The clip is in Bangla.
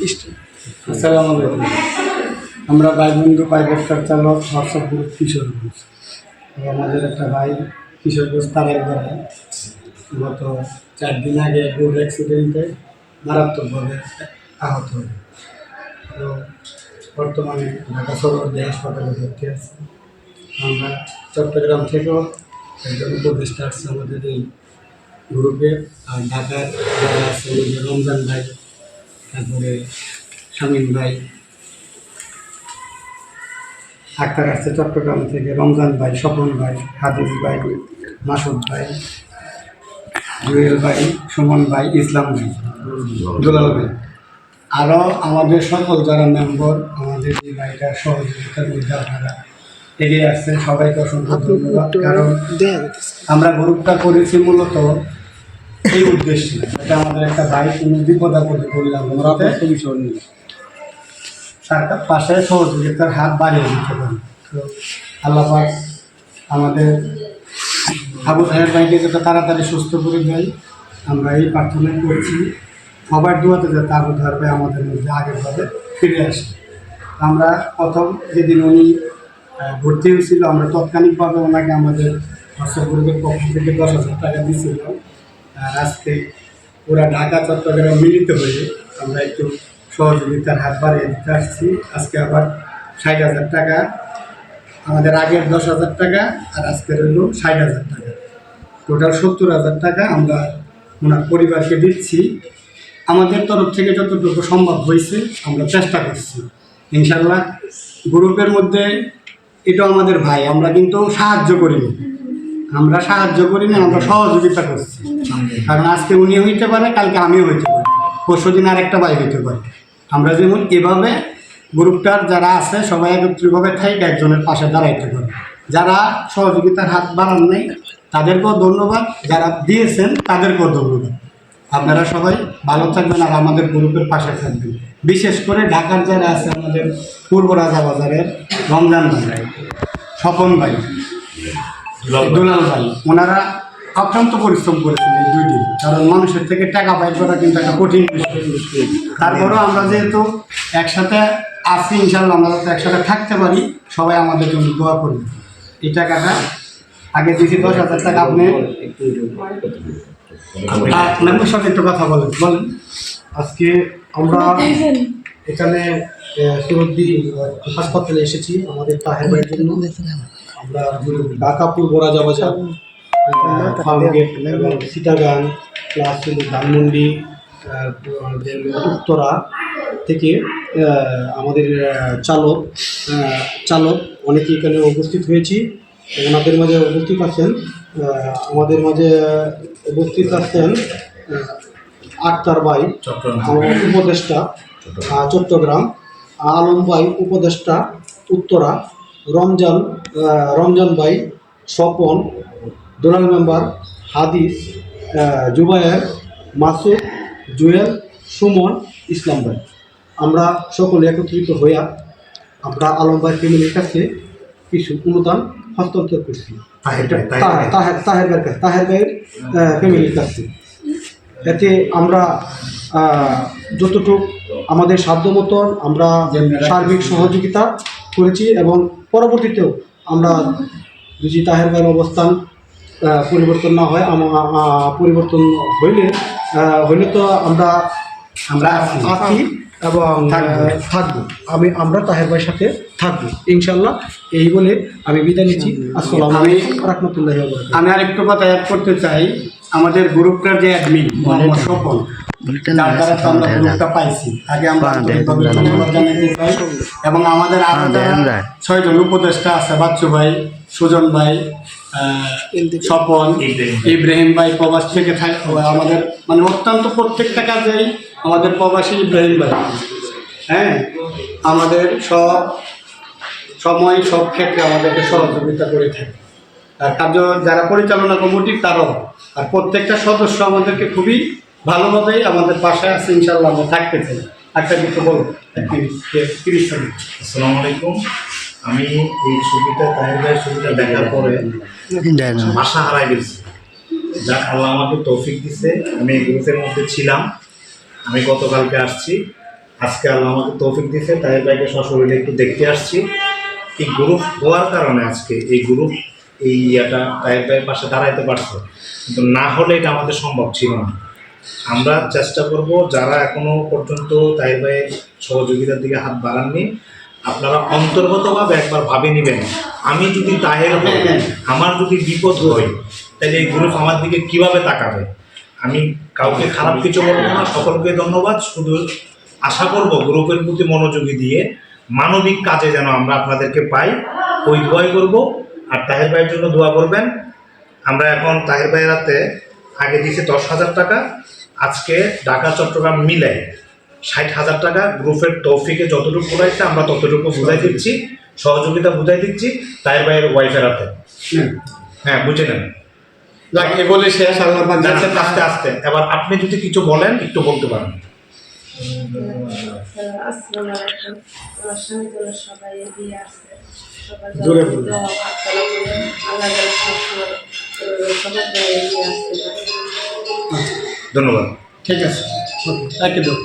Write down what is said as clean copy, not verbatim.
আসসালামু আলাইকুম। আমরা ভাই বন্ধু প্রাইভেট কার চালক হোয়াটসঅ্যাপ গ্রুপ কিশোরগঞ্জ। আমাদের একটা ভাই কিশোরগঞ্জ তারের দ্বারা গত 4 দিন আগে রোড অ্যাক্সিডেন্টে মারাত্মকভাবে আহত হয়। তো বর্তমানে ঢাকা সদর হাসপাতালে ভর্তি আছে। আমরা চট্টগ্রাম থেকেও একজন উপদেষ্টা আসছে আমাদের এই গ্রুপে। আর ঢাকার যারা আছে রমজান ভাই, তারপরে শামীম ভাই, আক্তার আসছে চট্টগ্রাম থেকে, রমজান ভাই, স্বপন ভাই, হাদিস ভাই, মাসুদ ভাই, জুয়েল ভাই, সুমন ভাই, ইসলাম ভাই, দুলাল ভাই, আরও আমাদের সকল যারা মেম্বার আমাদের এই গাড়িটার সহযোগিতার মধ্যে আপনারা এগিয়ে আসছেন, সবাইকে অসংখ্য ধন্যবাদ। কারণ আমরা গ্রুপটা করেছি মূলত এই উদ্দেশ্যে, এটা আমাদের একটা ভাই কোনো বিপদ আপদে করলাম আমরা তার পাশে সহযোগিতার হাত বাড়িয়ে দিতে পারি। তো আল্লাহ পাক আমাদের আবু তাহের ভাইকে যাতে তাড়াতাড়ি সুস্থ করে দেয়, আমরা এই প্রার্থনা করছি। সবার দোয়াতে যাতে আবু তাহের ভাই আমাদের মধ্যে আগেভাবে ফিরে আসে। আমরা প্রথম যেদিন উনি ভর্তি হয়েছিল, আমরা তাৎক্ষণিকভাবে ওনাকে আমাদের হোয়াটসঅ্যাপ গ্রুপের পক্ষ থেকে 10,000 টাকা দিয়েছিলাম। আর আজকে পুরা ঢাকা চট্টগ্রাম মিলিত হয়ে আমরা একটু সহযোগিতার হাত বাড়িয়ে দিতে আসছি। আজকে আবার 60,000 টাকা, আমাদের আগের 10,000 টাকা আর আজকের হইল 60,000 টাকা, টোটাল 70,000 টাকা আমরা ওনার পরিবারকে দিচ্ছি। আমাদের তরফ থেকে যতটুকু সম্ভব হয়েছে আমরা চেষ্টা করছি। ইনশাল্লাহ গ্রুপের মধ্যে এটা আমাদের ভাই, আমরা কিন্তু সাহায্য করিনি, আমরা সহযোগিতা করছি। কারণ আজকে উনি হইতে পারে, কালকে আমিও হইতে পারি, পরশুদিন আরেকটা ভাই হইতে পারে। আমরা যেমন এভাবে গ্রুপটার যারা আছে সবাই একত্রিতভাবে থেকে একজনের পাশে দাঁড়াইতে পারে। যারা সহযোগিতার হাত বাড়ান নাই তাদেরকেও ধন্যবাদ, যারা দিয়েছেন তাদেরকেও ধন্যবাদ। আপনারা সবাই ভালো থাকবেন আর আমাদের গ্রুপের পাশে থাকবেন। বিশেষ করে ঢাকার যারা আছে, আমাদের পূর্ব রাজাবাজারের রমজান ভাই, স্বপন ভাই, দুলাল ভাই, ওনারা অত্যন্ত পরিশ্রম করেছেন এই 2 দিন। কারণ মানুষের থেকে টাকা পাই করা কিন্তু একটা কঠিন বিষয়। তারপরেও আমরা যেহেতু একসাথে আছি, ইনশাল্লাহ আমরা যাতে একসাথে থাকতে পারি, সবাই আমাদের জন্য দোয়া করবেন। এই টাকাটা আগে দিয়েছি 10,000 টাকা। আপনি মেম্বার সাথে একটু কথা বলেন। আজকে আমরা এখানে সুরদ্দি হাসপাতালে এসেছি আমাদের তাহের ভাইয়ের জন্য। আমরা ঢাকা পূর্ব রাজাবাজার, ফার্মগেট এবং সিটাগাং প্লাস ধানমন্ডি, উত্তরা থেকে আমাদের চালক অনেকে এখানে উপস্থিত হয়েছি। ওনাদের মাঝে উপস্থিত আছেন আমাদের মাঝে উপস্থিত আছেন আক্তার ভাই উপদেষ্টা চট্টগ্রাম, আলম ভাই উপদেষ্টা উত্তরা, রমজান ভাই, স্বপন, দোলাল মেম্বার, হাদিস, জুবায়ের, মাসুদ, জুয়েল, সুমন, ইসলাম ভাই। আমরা সকলে একত্রিত হইয়া আমরা আলম ভাই ফ্যামিলির কাছে কিছু অনুদান হস্তান্তর করছি তাহের ভাইয়ের ফ্যামিলির কাছে। এতে আমরা যতটুকু আমাদের সাধ্য মতন আমরা সার্বিক সহযোগিতা করেছি এবং পরবর্তীতেও আমরা যদি তাহের ভাইয়ের অবস্থান পরিবর্তন না হয়, পরিবর্তন হইলে তো আমরা আছি এবং থাকবো। আমরা তাহের ভাইয়ের সাথে থাকবো ইনশাল্লাহ। এই বলে আমি বিদায় নিচ্ছি। আসসালামু আলাইকুম রাহমাতুল্লাহি ওয়া বারাকাতুহু। আমি আরেকটু কথা অ্যাড করতে চাই। আমাদের গ্রুপটার যে অ্যাডমিন স্বপন, যার দ্বারা তো আমরা গ্রুপটা পাইছি, আগে আমরা ধন্যবাদ জানাতে চাই। এবং আমাদের আরো 6 জন উপদেষ্টা আছে, বাচ্চু ভাই, সুজন ভাই, স্বপন, ইব্রাহিম ভাই প্রবাস থেকে আমাদের মানে অত্যন্ত প্রত্যেকটা কাজেই আমাদের প্রবাসী ইব্রাহিম ভাই, হ্যাঁ, আমাদের সময় সব ক্ষেত্রে আমাদেরকে সহযোগিতা করে থাকে। আর কার্য যারা পরিচালনা কমিটির তারাও, আর প্রত্যেকটা সদস্য আমাদেরকে খুবই ভালোভাবেই আমাদের পাশে আছে। ইনশাল্লাহ আমরা থাকতে চাই। একটা কিছু বলো, 30 সেকেন্ড। আসসালামু আলাইকুম। আমি এই ছবিটা তাহের ভাইয়ের ছবিটা দেখার পরে আশা হারাই গেছি। যাক আল্লাহ আমাকে তৌফিক দিছে। আমি এই গ্রুপের মধ্যে ছিলাম, আমি গতকালকে আসছি। আজকে আল্লাহ আমাকে তৌফিক দিয়েছে, তাহের ভাইকে সশরীরে একটু দেখতে আসছি। এই গ্রুপ হওয়ার কারণে আজকে এই গ্রুপ এই ইয়েটা তাহের ভাইয়ের পাশে দাঁড়াইতে পারছে, কিন্তু না হলে এটা আমাদের সম্ভব ছিল না। আমরা চেষ্টা করব যারা এখনো পর্যন্ত তাহের ভাইয়ের সহযোগিতার দিকে হাত বাড়াননি, আপনারা অন্তর্গতভাবে একবার ভাবে নেবেন, আমি যদি তাহের হই, আমার যদি বিপদ হয়, তাহলে এই গ্রুপ আমার দিকে কিভাবে তাকাবে। আমি কাউকে খারাপ কিছু বলবো না, সকলকে ধন্যবাদ। শুধু আশা করব গ্রুপের প্রতি মনোযোগী দিয়ে মানবিক কাজে যেন আমরা আপনাদেরকে পাই, ওই দোয়াই করব। আর তাহের ভাইয়ের জন্য দোয়া করবেন। আমরা এখন তাহের ভাইয়ের হাতে আগে দিয়েছি 10,000 টাকা, আজকে ঢাকা চট্টগ্রাম মিলে 60,000 টাকা গ্রুপের তৌফিকে যতটুকু বুঝাইছে আমরা ততটুকু বুঝাই দিচ্ছি, সহযোগিতা বুঝাই দিচ্ছি তাহের ভাইয়ের ওয়াইফের হাতে। হ্যাঁ, বুঝে নেন। যাকে বলে শেষ আল্লাহ পাক যাচ্ছে আস্তে আস্তে এবার আপনি যদি কিছু বলেন একটু বলতে পারেন। আসসালামু আলাইকুম। আমার স্বামী তোরা সবাই এগিয়ে আসছে, সবার জোরে বলুন। দোয়া প্রার্থনা করে আল্লাহ যেন সবসময় সবার দোয়া এগিয়ে আসতে পারে। ধন্যবাদ। ঠিক আছে, ওকে, রাখি দাও।